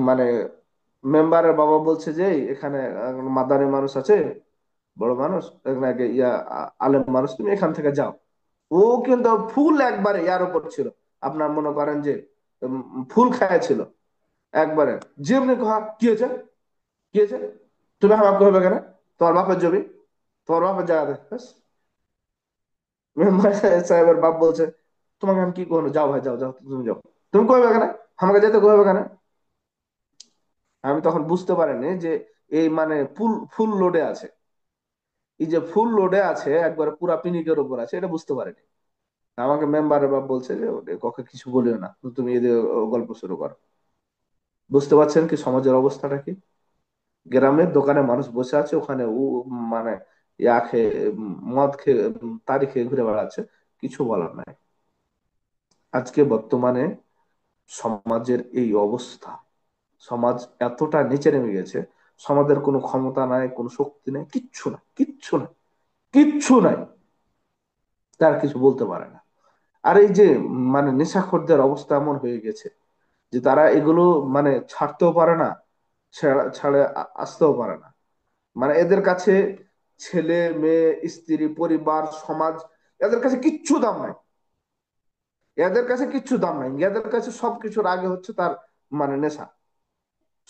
B: মানে মেম্বারের বাবা বলছে যে এখানে মাদারি মানুষ আছে, বড় মানুষ, এখানে আলেম মানুষ, তুমি এখান থেকে যাও। ও কিন্তু ফুল একবারে ইয়ার উপর ছিল। আপনার মনে করেন যে ফুল খাইছিল একবারে। যেমনি কহা কি হয়েছে, কি হয়েছে, তুমি আমাকে কহবে কেন? তোমার বাপের জমি, তোমার বাপের জায়গাতে ব্যাস। মেম্বার সাহেবের বাপ বলছে, তোমাকে আমি কি কহনো, যাও ভাই যাও যাও, তুমি যাও। তুমি কহবে কেন, আমাকে যেতে কহবে কেন? আমি তখন বুঝতে পারিনি যে এই মানে ফুল ফুল লোডে আছে। এই যে ফুল লোডে আছে একবারে পুরা পিনিকের উপর আছে, এটা বুঝতে পারিনি। আমাকে মেম্বারের বাপ বলছে যে কাউকে কিছু বলিও না, তুমি এদের গল্প শুরু করো। বুঝতে পারছেন কি সমাজের অবস্থাটা কি? গ্রামের দোকানে মানুষ বসে আছে, ওখানে ও মানে ইয়া খেয়ে মদ খেয়ে তারি খেয়ে ঘুরে বেড়াচ্ছে, কিছু বলার নাই। আজকে বর্তমানে সমাজের এই অবস্থা। সমাজ এতটা নিচে নেমে গেছে, সমাজের কোনো ক্ষমতা নাই, কোনো শক্তি নাই, কিচ্ছু নাই, কিচ্ছু নাই, কিচ্ছু নাই। তার কিছু বলতে পারে না। আর এই যে মানে নেশাখোরদের অবস্থা এমন হয়ে গেছে যে তারা এগুলো মানে ছাড়তেও পারে না, ছাড়ে আসতেও পারে না। মানে এদের কাছে ছেলে মেয়ে স্ত্রী পরিবার সমাজ, এদের কাছে কিচ্ছু দাম নাই। এদের কাছে কিচ্ছু দাম নাই, এদের কাছে সবকিছুর আগে হচ্ছে তার মানে নেশা।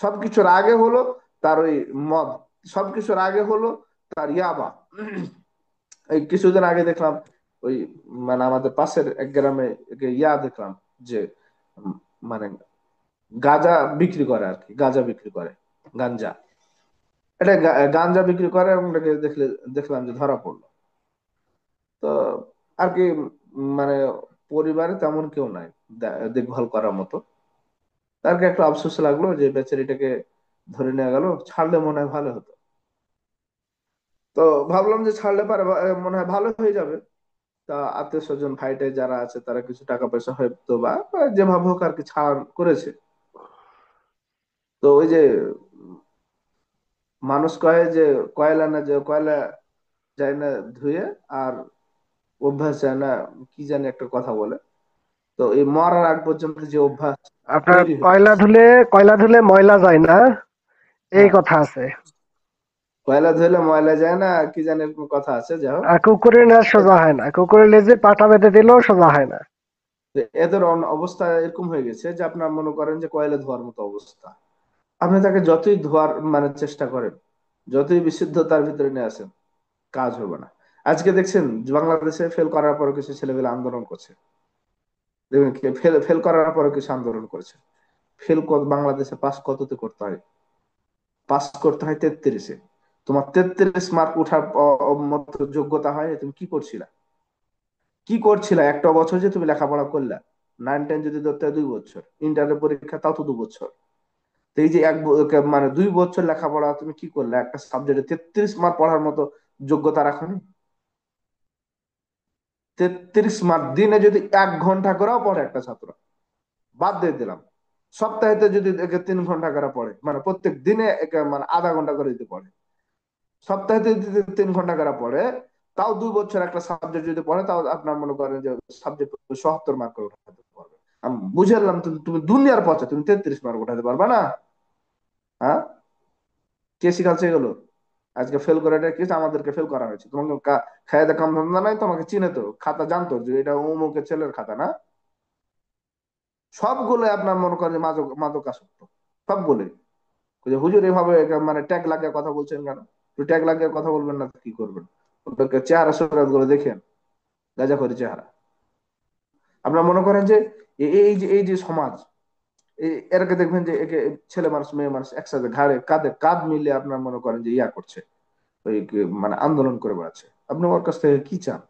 B: সবকিছুর আগে হলো তার ওই মদ। সবকিছুর আগে হলো তার ইয়াবা। এই কিছুদিন আগে দেখলাম ওই মানে আমাদের পাশের এক গ্রামে দেখলাম যে উম, মানে গাঁজা বিক্রি করে আর কি, গাঁজা বিক্রি করে, গাঞ্জা। এটা গাঞ্জা বিক্রি করে এবং এটাকে দেখলাম যে ধরা পড়লো। তো আর কি মানে পরিবারে তেমন কেউ নাই দেখভাল করার মতো। তারকে একটু আফসোস লাগলো যে বেচারিটাকে ধরে নিয়ে গেল, ছাড়লে মনে হয় ভালো হতো। তো ভাবলাম যে ছাড়লে পারে মনে হয় ভালো হয়ে যাবে। তা আত্মীয় স্বজন ভাইটাই যারা আছে তারা কিছু টাকা পয়সা হয়তো বা যেভাবে হোক আর কি ছাড় করেছে। তো ওই যে মানুষ কয়ে যে কয়লা না, যে কয়লা যায় না ধুয়ে, আর অভ্যাস যায় না, কি জানি একটা কথা বলে। তো এই মরার আগ পর্যন্ত যে অভ্যাস
C: আপনার
B: তৈরি হয়ে
C: কয়লা
B: গেছে।
C: ধুলে, কয়লা ধুলে ময়লা যায় না, এই
B: হ্যাঁ,
C: কথা আছে।
B: কয়লা ধুলে ময়লা যায় না, কি জানি এরকম কথা আছে, যাই হোক।
C: আর কুকুরের না সোজা হয় না, কুকুরের লেজে পাটা বেঁধে দিলেও সোজা হয় না।
B: তো এদের অবস্থা এরকম হয়ে গেছে যে আপনার মনে করেন যে কয়লা ধোয়ার মতো অবস্থা। আপনি তাকে যতই ধোয়ার মানে চেষ্টা করেন, যতই বিশুদ্ধতার ভিতরে নিয়ে আসেন, কাজ হবে না। আজকে দেখছেন যে বাংলাদেশে ফেল করার পর কিছু ছেলেপেলে আন্দোলন করছে। দেখবেন ফেল ফেল করার পরে কিছু আন্দোলন করেছে। ফেল বাংলাদেশে পাস কততে করতে হয়? পাস করতে হয় 33-এ। তোমার 33 মার্ক উঠার মতো যোগ্যতা হয়, তুমি কি করছিলা? কি করছিলা একটা বছর যে তুমি লেখাপড়া করলা? 9-10 যদি ধরতে হয় 2 বছর, ইন্টারের পরীক্ষা তাও তো 2 বছর। তো এই যে মানে 2 বছর লেখাপড়া তুমি কি করলে একটা সাবজেক্টে 33 মার্ক পড়ার মতো যোগ্যতা রাখনি? 33 মার্ক দিনে যদি 1 ঘন্টা করেও পড়ে একটা ছাত্র, বাদ দিয়ে দিলাম, সপ্তাহেতে যদি 3 ঘন্টা করে পড়ে, মানে প্রত্যেক দিনে মানে আধা ঘন্টা করে যদি পড়ে, সপ্তাহে যদি 3 ঘন্টা করে পড়ে, তাও 2 বছর একটা সাবজেক্ট যদি পড়ে, তাও আপনার মনে করেন যে সাবজেক্ট 77 মার্ক করে উঠাতে পারবে। আমি বুঝালাম, তুমি দুনিয়ার পথে তুমি 33 মার্ক উঠাতে পারবা না? হ্যাঁ, কে শিখাচ্ছে এগুলো? আজকে ফেল করে এটা কি, আমাদেরকে ফেল করা হয়েছে। তোমাকে খাইয়ে কাম ধান্দা নাই, তোমাকে চিনে তো, খাতা জানতো যে এটা অমুকের ছেলের খাতা না। সবগুলো আপনার মনে করেন মাদক মাদকাসক্ত, সবগুলোই। ওই যে হুজুর এভাবে মানে ট্যাগ লাগিয়ে কথা বলছেন কেন? একটু ট্যাগ লাগিয়ে কথা বলবেন না তো কি করবেন? ওদেরকে চেহারা সুরাত গুলো দেখেন, গাঁজাখড়ি চেহারা। আপনারা মনে করেন যে এই যে সমাজ, এরকে দেখবেন যে একে ছেলে মানুষ মেয়ে মানুষ একসাথে ঘাড়ে কাঁধে কাঁধ মিলে আপনার মনে করেন যে ইয়া করছে, ওই মানে আন্দোলন করে বেড়াচ্ছে। আপনি ওর কাছ থেকে কি চান?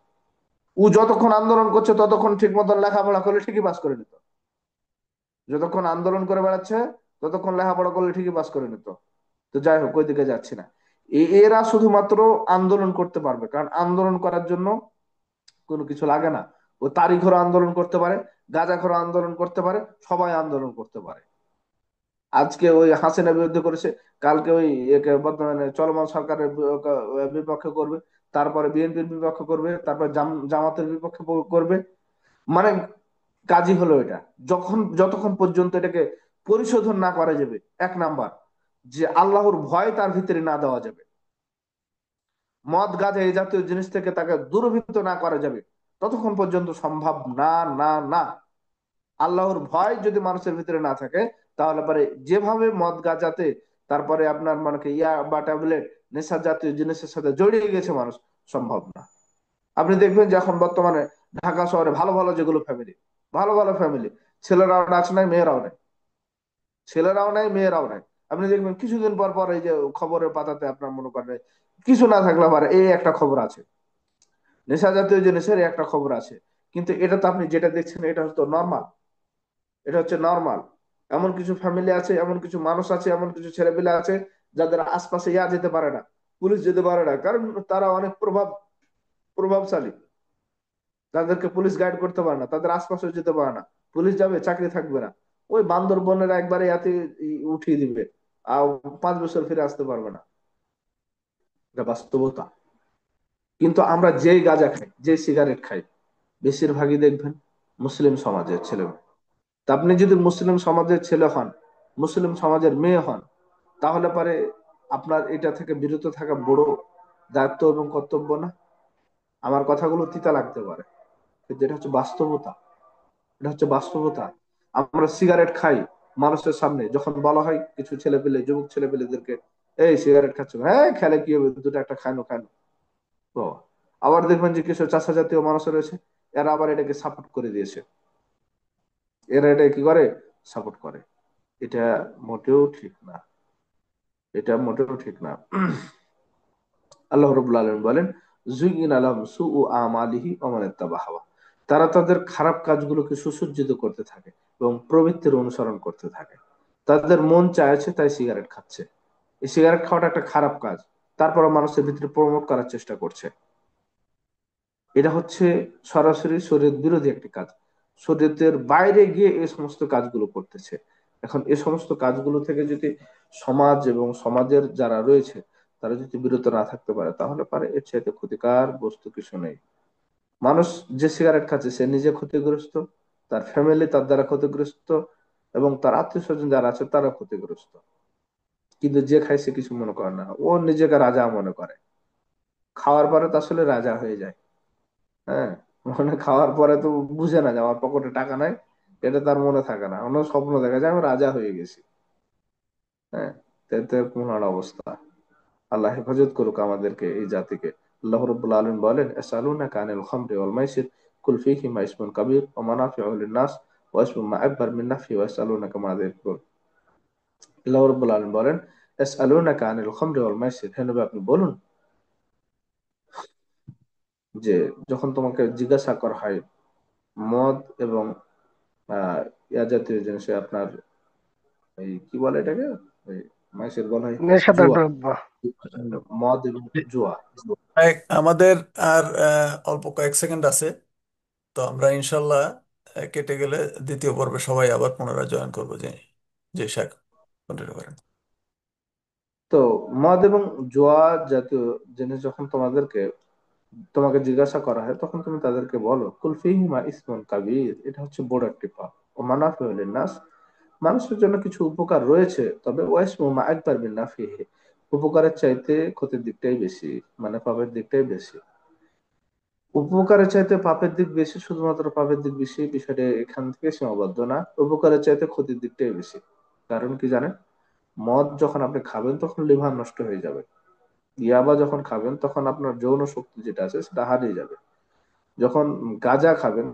B: ও যতক্ষণ আন্দোলন করছে ততক্ষণ ঠিক মতন লেখাপড়া করলে ঠিকই পাস করে নিত। যতক্ষণ আন্দোলন করে বেড়াচ্ছে ততক্ষণ লেখাপড়া করলে ঠিকই পাস করে নিত। তো যাই হোক, ওই দিকে যাচ্ছি না। এরা শুধুমাত্র আন্দোলন করতে পারবে, কারণ আন্দোলন করার জন্য কোনো কিছু লাগে না। ও তারিখের আন্দোলন করতে পারে, গাঁজাখোর আন্দোলন করতে পারে, সবাই আন্দোলন করতে পারে। আজকে ওই হাসিনা বিরুদ্ধে করেছে, কালকে ওই একে বর্তমানে চলমান সরকারের বিপক্ষে করবে, তারপরে বিএনপির বিপক্ষে করবে, তারপরে জামাতের বিপক্ষে করবে। মানে কাজই হলো এটা। যতক্ষণ পর্যন্ত এটাকে পরিশোধন না করা যাবে, এক নাম্বার যে আল্লাহর ভয় তার ভিতরে না দেওয়া যাবে, মদ গাঁজা এই জাতীয় জিনিস থেকে তাকে দূরভীত না করা যাবে, ততক্ষণ পর্যন্ত সম্ভব না। না না, আল্লাহর ভয় যদি মানুষের ভিতরে না থাকে, তাহলে পরে যেভাবে মদ গাঁজাতে, তারপরে আপনার মানে কি ইয়া বা ট্যাবলেট, নেশা জাতীয় জিনিসের সাথে জড়িয়ে গেছে মানুষ, সম্ভব না। আপনি দেখবেন যে এখন বর্তমানে ঢাকা শহরে ভালো ভালো যেগুলো ফ্যামিলি, ভালো ভালো ফ্যামিলি, ছেলেরাও নাচ নাই, মেয়েরাও নাই, ছেলেরাও নাই, মেয়েরাও নাই। আপনি দেখবেন কিছুদিন পর পর এই যে খবরের পাতাতে আপনার মনে করেন কিছু না থাকলে আবার এই একটা খবর আছে, নেশা জাতীয় জিনিসের এই একটা খবর আছে। কিন্তু এটা তো আপনি যেটা দেখছেন এটা হচ্ছে নর্মাল, এটা হচ্ছে নর্মাল। এমন কিছু ফ্যামিলি আছে, এমন কিছু মানুষ আছে, এমন কিছু ছেলেপেলে আছে যাদের আশপাশে ইয়া যেতে পারে না, পুলিশ যেতে পারে না, কারণ তারা অনেক প্রভাবশালী। তাদেরকে পুলিশ গাইড করতে পারে না, তাদের আশপাশে যেতে পারে না। পুলিশ যাবে, চাকরি থাকবে না, ওই বান্দরবনের একবারে ইয়াতে উঠিয়ে দিবে, আর 5 বছর ফিরে আসতে পারবে না। এটা বাস্তবতা। কিন্তু আমরা যেই গাঁজা খাই, যে সিগারেট খাই, বেশিরভাগই দেখবেন মুসলিম সমাজের ছেলে। তা আপনি যদি মুসলিম সমাজের ছেলে হন, মুসলিম সমাজের মেয়ে হন, তাহলে পারে আপনার এটা থেকে বিরত থাকা বড় দায়িত্ব এবং কর্তব্য না? আমার কথাগুলো তিতা লাগতে পারে, কিন্তু এটা হচ্ছে বাস্তবতা। এটা হচ্ছে বাস্তবতা। আমরা সিগারেট খাই মানুষের সামনে, যখন বলা হয় কিছু ছেলে পেলে, যুবক ছেলে পেলেদেরকে, এই সিগারেট খাচ্ছ, হ্যাঁ খেলে কি হবে, দুটো একটা খানো খানো। তো আবার দেখবেন যে কিছু চাষা জাতীয় মানুষ রয়েছে, এরা আবার এটাকে সাপোর্ট করে দিয়েছে, এরা এটা কি করে, সাপোর্ট করে। এটা মোটেও ঠিক না, এটা মোটেও ঠিক না। আল্লাহ রাব্বুল আলামিন বলেন, যুইনা লাহুম সুউ আমালিহি ওয়া মান ইত্তাবাহা, তারা তাদের খারাপ কাজগুলোকে সুসজ্জিত করতে থাকে এবং প্রবৃত্তির অনুসরণ করতে থাকে। তাদের মন চাইছে তাই সিগারেট খাচ্ছে। এই সিগারেট খাওয়াটা একটা খারাপ কাজ, তারপর মানুষের ভিতরে প্রমোট করার চেষ্টা করছে। এটা হচ্ছে সরাসরি শরীর বিরোধী একটি কাজ, শরীরের বাইরে গিয়ে এই সমস্ত কাজগুলো করতেছে। এখন এই সমস্ত কাজগুলো থেকে যদি সমাজ এবং সমাজের যারা রয়েছে তারা যদি বিরত না থাকতে পারে, তাহলে পারে এর চাইতে ক্ষতিকার বস্তু কিছু নেই। মানুষ যে সিগারেট খাচ্ছে সে নিজে ক্ষতিগ্রস্ত, তার ফ্যামিলি তার দ্বারা ক্ষতিগ্রস্ত, এবং তার আত্মীয় স্বজন যারা আছে তারা ক্ষতিগ্রস্ত। কিন্তু যে খায় সে কিছু মনে করে না, ও নিজেকে রাজা মনে করে। খাওয়ার পরে তো আসলে রাজা হয়ে যায়। হ্যাঁ, মানে খাওয়ার পরে তো বুঝে না যে আমার পকেটে টাকা নাই, এটা তার মনে থাকে না, অন্য স্বপ্ন দেখা যায় আমি রাজা হয়ে গেছি। হ্যাঁ, তো কোন একটা অবস্থা। আল্লাহ হেফাজত করুক আমাদেরকে, এই জাতিকে। আল্লাহ রাব্বুল আলামিন বলেন, ইয়াসালুনাকা আনিল খামরি ওয়াল মাইসির কুল ফীহিমা ইসমুন কাবীর ওয়া মানাফিউ লিন-নাস ওয়া ইসমুহুমা আকবার মিন নাফইহি ওয়া ইয়াসালুনাকা মাযা ইয়াফকুন। আল্লাহ রাব্বুল আলামিন বলেন, ইয়াসালুনাকা আনিল খামরি ওয়াল মাইসির, হে নবী আপনি বলুন যে যখন তোমাকে জিজ্ঞাসা করা হয় মদ এবং আহ ইয়া জাতীয় জিনিসে আপনার, এই কি বলে এটাকে, ওই মাইসের বলা হয়
C: নেশাদার
B: জুয়া,
C: দ্রব্য।
B: মদ এবং জুয়া।
A: আমাদের আর অল্প কয়েক সেকেন্ড আছে, তো আমরা ইনশাল্লাহ কেটে গেলে দ্বিতীয় পর্বে সবাই আবার পুনরায় জয়েন করবো। যে যে শাক কন্টিনিউ করেন।
B: তো মদ এবং জুয়া জাতীয় জিনিস যখন তোমাকে জিজ্ঞাসা করা হয়, তখন তুমি তাদেরকে বলো কুল ফীহিমা ইসমুন কাবীর, এটা হচ্ছে বড় একটি পাপ, ও মানাফিউ লিন-নাস, মানুষের জন্য কিছু উপকার রয়েছে, তবে ওয়া ইসমুহুমা আকবার মিন নাফিহি, উপকারের চাইতে ক্ষতির দিকটাই বেশি, মানে পাপের দিকটাই বেশি। উপকারের চাইতে পাপের দিক বেশি, শুধুমাত্র পাপের দিক বেশি বিষয়টা এখান থেকে সীমাবদ্ধ না, উপকারের চাইতে ক্ষতির দিকটাই বেশি। কারণ কি জানেন, মদ যখন আপনি খাবেন তখন লিভার নষ্ট হয়ে যাবে। ইয়াবা যখন খাবেন তখন আপনার যৌন শক্তি যেটা আছে সেটা হারিয়ে যাবে। যখন গাঁজা খাবেন